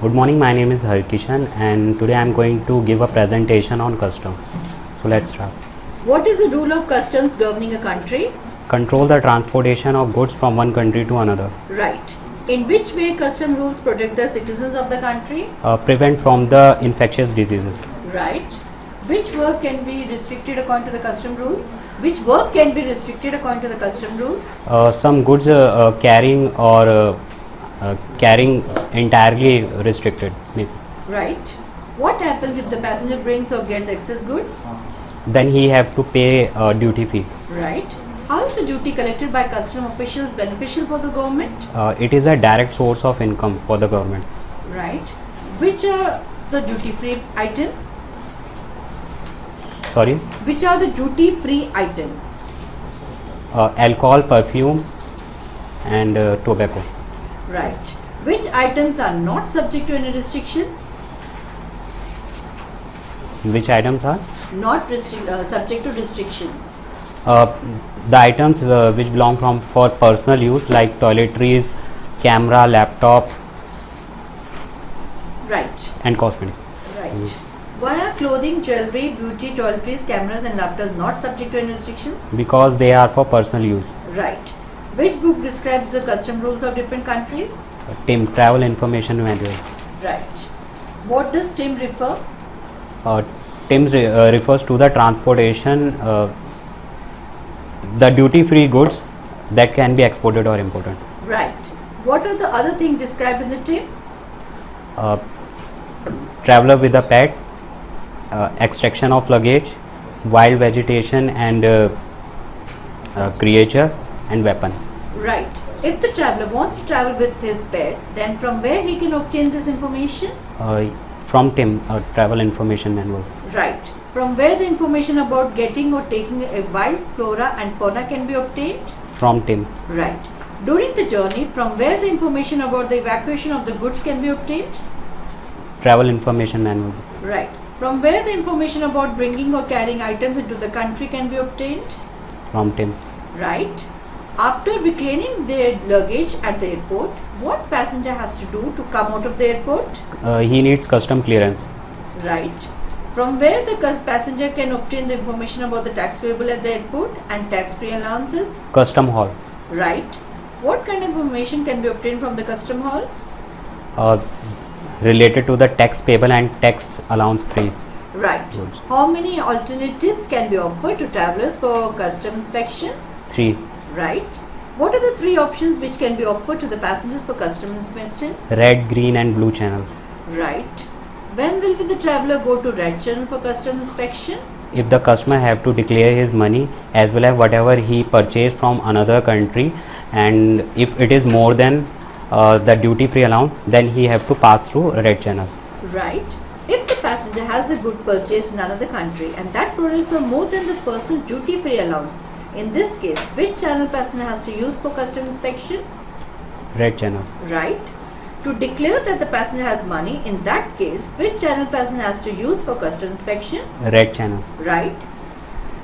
Good morning, my name is Harkishan and today I am going to give a presentation on custom. So let's start. What is the rule of customs governing a country? Control the transportation of goods from one country to another. Right. In which way custom rules protect the citizens of the country? Prevent from the infectious diseases. Right. Which work can be restricted according to the custom rules? Which work can be restricted according to the custom rules? Some goods carrying entirely restricted. Right. What happens if the passenger brings or gets excess goods? Then he have to pay duty fee. Right. How is the duty collected by custom officials beneficial for the government? It is a direct source of income for the government. Right. Which are the duty-free items? Sorry? Which are the duty-free items? Alcohol, perfume and tobacco. Right. Which items are not subject to any restrictions? Which items are? Not subject to restrictions. The items which belong for personal use like toiletries, camera, laptop Right. and cosmetic. Right. Why are clothing, jewelry, beauty, toiletries, cameras and laptops not subject to any restrictions? Because they are for personal use. Right. Which book describes the custom rules of different countries? TIM, Travel Information Manual. Right. What does TIM refer? TIM refers to the transportation, the duty-free goods that can be exported or imported. Right. What are the other things described in the TIM? Traveler with a pet, extraction of luggage, wild vegetation and creature and weapon. Right. If the traveler wants to travel with his pet, then from where he can obtain this information? From TIM, Travel Information Manual. Right. From where the information about getting or taking a wild flora and fauna can be obtained? From TIM. Right. During the journey, from where the information about the evacuation of the goods can be obtained? Travel Information Manual. Right. From where the information about bringing or carrying items into the country can be obtained? From TIM. Right. After reclaiming their luggage at the airport, what passenger has to do to come out of the airport? He needs custom clearance. Right. From where the passenger can obtain the information about the tax payable at the airport and tax-free allowances? Custom hall. Right. What kind of information can be obtained from the custom hall? Related to the tax payable and tax allowance free. Right. Goods. How many alternatives can be offered to travelers for custom inspection? 3. Right. What are the 3 options which can be offered to the passengers for custom inspection? Red, green and blue channel. Right. When will the traveler go to red channel for custom inspection? If the customer have to declare his money as well as whatever he purchased from another country, and if it is more than the duty free allowance, then he have to pass through red channel. Right. If the passenger has a good purchased in another country and that products are more than the personal duty free allowance, in this case, which channel passenger has to use for custom inspection? Red channel. Right. To declare that the passenger has money, in that case, which channel passenger has to use for custom inspection? Red channel. Right.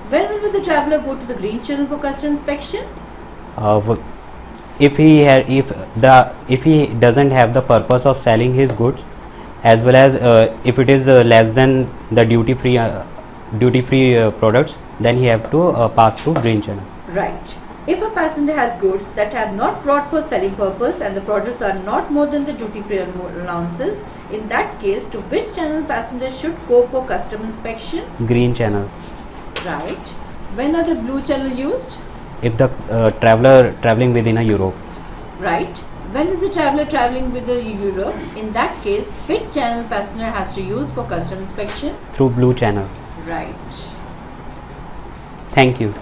When will the traveler go to the green channel for custom inspection? If he doesn't have the purpose of selling his goods, as well as if it is less than the duty free products, then he have to pass through green channel. Right. If a passenger has goods that have not brought for selling purpose and the products are not more than the duty free allowances, in that case, to which channel passenger should go for custom inspection? Green channel. Right. When are the blue channel used? If the traveler traveling within a Europe. Right. When is the traveler traveling with the Europe? In that case, which channel passenger has to use for custom inspection? Through blue channel. Right. Thank you.